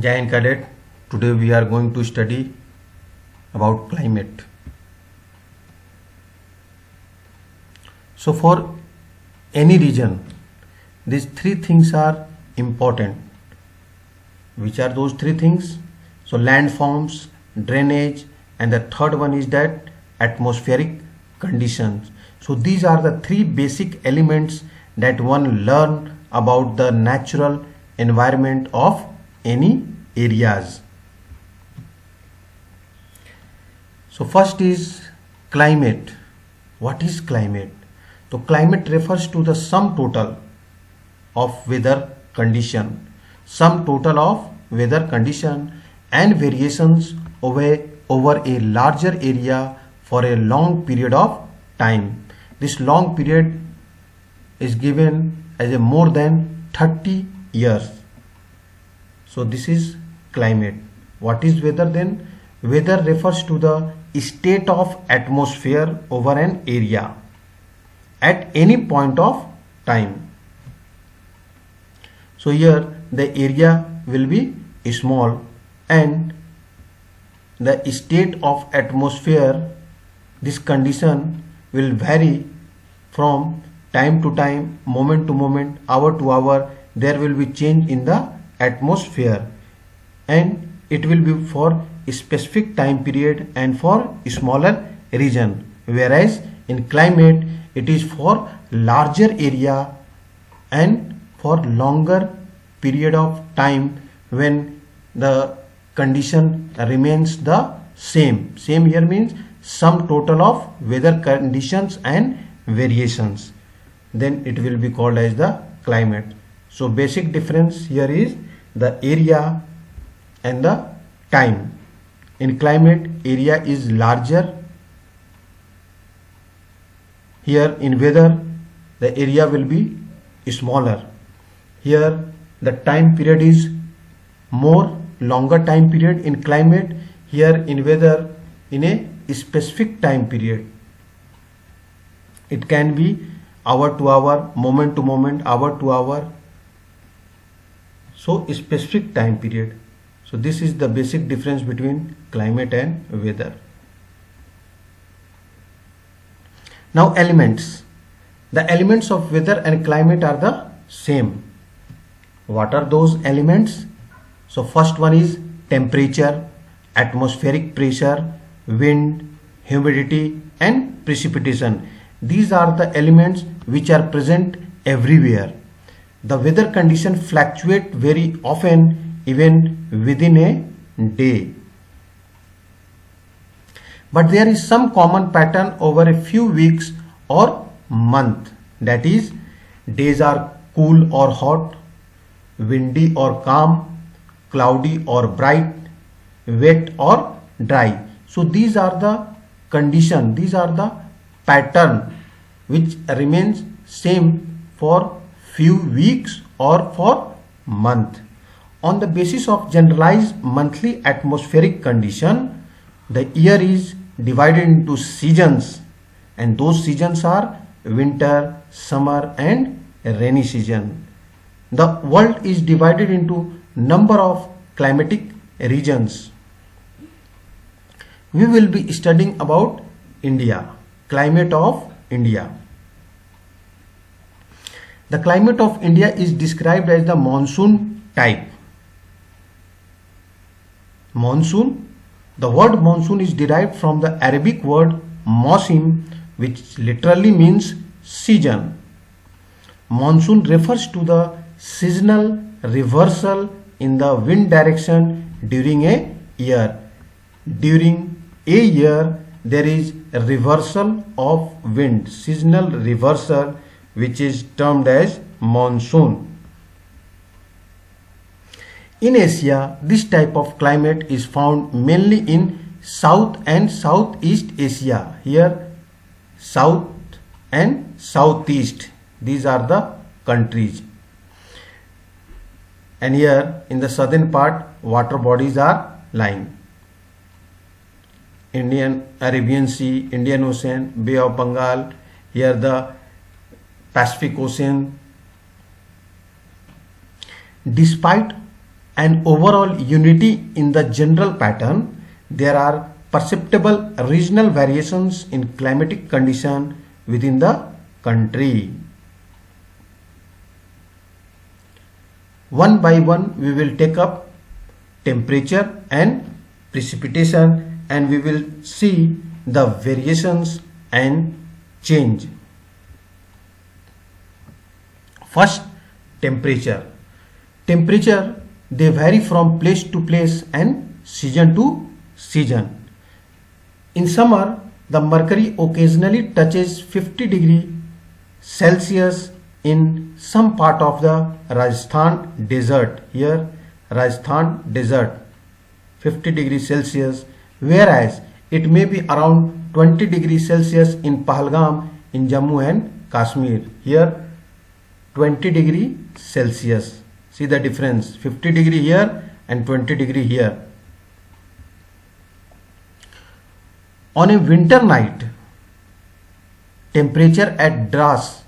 Jain Cadet, today we are going to study about climate. So for any region, these three things are important. Which are those three things? So landforms, drainage, and the third one is that atmospheric conditions. So these are the three basic elements that one learn about the natural environment of any areas. So first is climate. What is climate? So climate refers to the sum total of weather condition, and variations over a larger area for a long period of time. This long period is given as a more than 30 years. So this is climate. What is weather then? Weather refers to the state of atmosphere over an area at any point of time. So here the area will be small and the state of atmosphere, this condition will vary from time to time, moment to moment, hour to hour. There will be change in the atmosphere and it will be for a specific time period and for a smaller region, whereas in climate it is for larger area and for longer period of time when the condition remains the same. Same here means sum total of weather conditions and variations. Then it will be called as the climate. So basic difference here is the area and the time. In climate, area is larger. Here in weather, the area will be smaller. Here the time period is more, longer time period. In climate, here in weather, in a specific time period. It can be hour to hour, moment to moment, hour to hour. So specific time period. So this is the basic difference between climate and weather. Now elements. The elements of weather and climate are the same. What are those elements? So first one is temperature, atmospheric pressure, wind, humidity and precipitation. These are the elements which are present everywhere. The weather condition fluctuate very often, even within a day. But there is some common pattern over a few weeks or month. That is, days are cool or hot, windy or calm, cloudy or bright, wet or dry. So these are the condition, these are the pattern which remains same for few weeks or for month. On the basis of generalized monthly atmospheric condition, the year is divided into seasons, and those seasons are winter, summer and rainy season. The world is divided into number of climatic regions. We will be studying about India, climate of India. The climate of India is described as the monsoon type. Monsoon. The word monsoon is derived from the Arabic word mausim, which literally means season. Monsoon refers to the seasonal reversal in the wind direction during a year. During a year, there is a reversal of wind, seasonal reversal, which is termed as monsoon. In Asia, this type of climate is found mainly in South and Southeast Asia. Here, South and Southeast, these are the countries. And here in the southern part, water bodies are lying. Indian Arabian Sea, Indian Ocean, Bay of Bengal, here the Pacific Ocean. Despite and overall unity in the general pattern, there are perceptible regional variations in climatic condition within the country. One by one we will take up temperature and precipitation, and we will see the variations and change. First, temperature. Temperature, they vary from place to place and season to season. In summer, the mercury occasionally touches 50 degree Celsius in some part of the Rajasthan desert. Here, Rajasthan desert, 50 degrees Celsius, whereas it may be around 20 degrees Celsius in Pahalgam in Jammu and Kashmir. Here, 20 degree Celsius. See the difference, 50 degree here and 20 degree here. On a winter night, temperature at Dras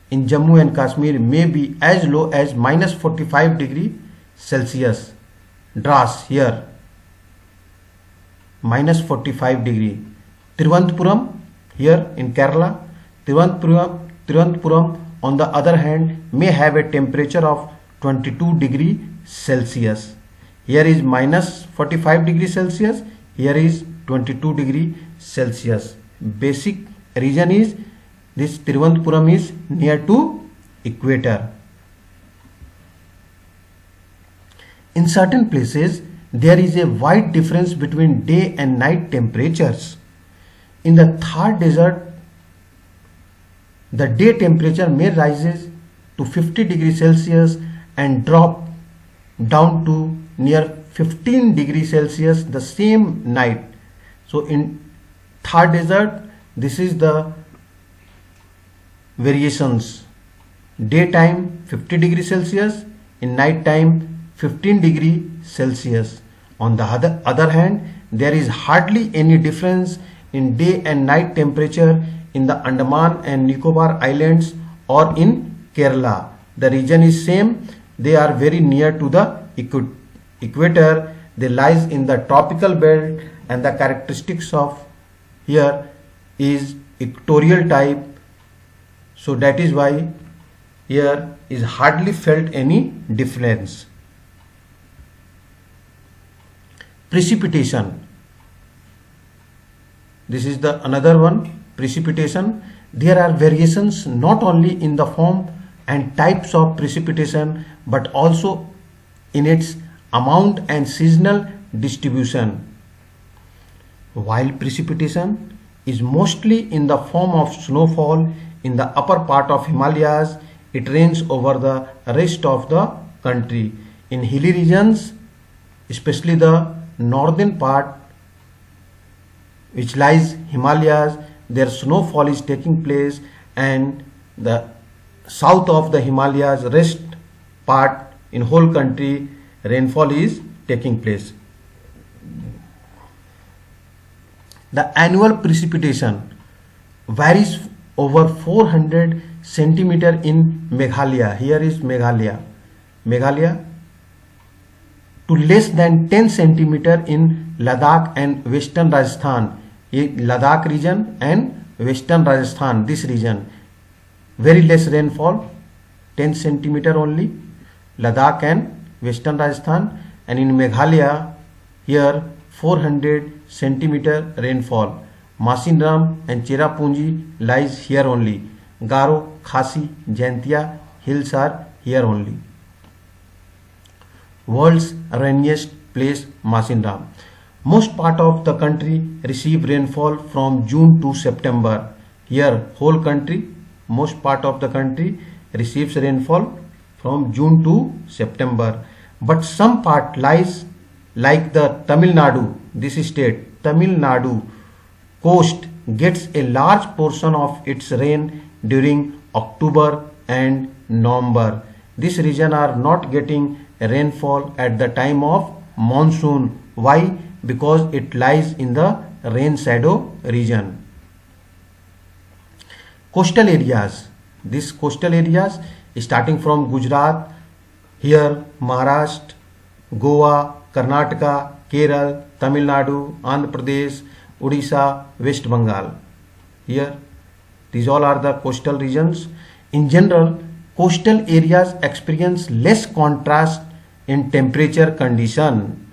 in Jammu and Kashmir may be as low as minus 45 degree Celsius. Dras here, minus 45 degree. Thiruvananthapuram here in Kerala, Thiruvananthapuram on the other hand may have a temperature of 22 degree Celsius. Here is minus 45 degree Celsius, here is 22 degree Celsius. Basic reason is this Thiruvananthapuram is near to equator. In certain places, there is a wide difference between day and night temperatures. In the Thar desert, the day temperature may rise to 50 degrees Celsius and drop down to near 15 degrees Celsius the same night. So in Thar desert, this is the variations. Daytime 50 degrees Celsius, in night time 15 degree Celsius. On the other hand, there is hardly any difference in day and night temperature in the Andaman and Nicobar Islands or in Kerala. The region is same. They are very near to the equator. They lies in the tropical belt, and the characteristics of here is equatorial type. So that is why here is hardly felt any difference. Precipitation. This is the another one. Precipitation. There are variations not only in the form and types of precipitation but also in its amount and seasonal distribution. While precipitation is mostly in the form of snowfall in the upper part of Himalayas, it rains over the rest of the country. In hilly regions, especially the northern part which lies Himalayas, their snowfall is taking place, and the south of the Himalayas rest part in whole country rainfall is taking place. The annual precipitation varies over 400 centimeter in Meghalaya. Here is Meghalaya to less than 10 centimeter in Ladakh and western Rajasthan. Ladakh region and western Rajasthan, this region, very less rainfall, 10 centimeter only, Ladakh and western Rajasthan, and in Meghalaya here 400 centimeter rainfall. Masinram and Cherrapunji lies here only. Garo, Khasi, Jaintia hills are here only. World's rainiest place, Masinram. Most part of the country receive rainfall from June to September. Here whole country, most part of the country receives rainfall from June to September. But some part lies like the Tamil Nadu, this state, Tamil Nadu coast gets a large portion of its rain during October and November. This region are not getting rainfall at the time of monsoon. Why? Because it lies in the rain shadow region. Coastal areas. These coastal areas starting from Gujarat, here Maharashtra, Goa, Karnataka, Kerala, Tamil Nadu, Andhra Pradesh, Odisha, West Bengal. Here, these all are the coastal regions. In general, coastal areas experience less contrast in temperature condition.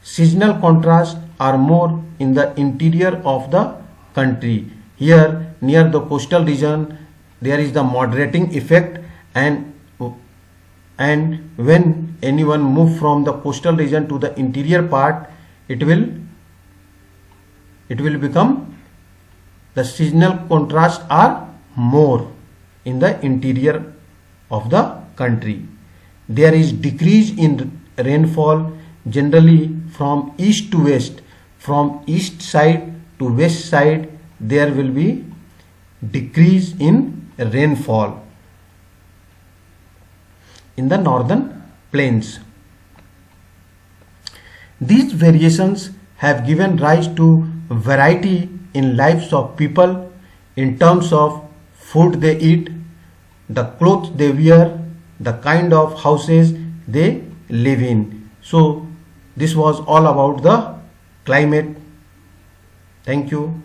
Seasonal contrasts are more in the interior of the country. Here, near the coastal region, there is the moderating effect, and when anyone move from the coastal region to the interior part, it will become the seasonal contrasts are more in the interior of the country. There is decrease in rainfall generally from east to west. From east side to west side, there will be decrease in rainfall in the northern plains. These variations have given rise to variety in lives of people in terms of food they eat, the clothes they wear, the kind of houses they live in. So this was all about the climate. Thank you.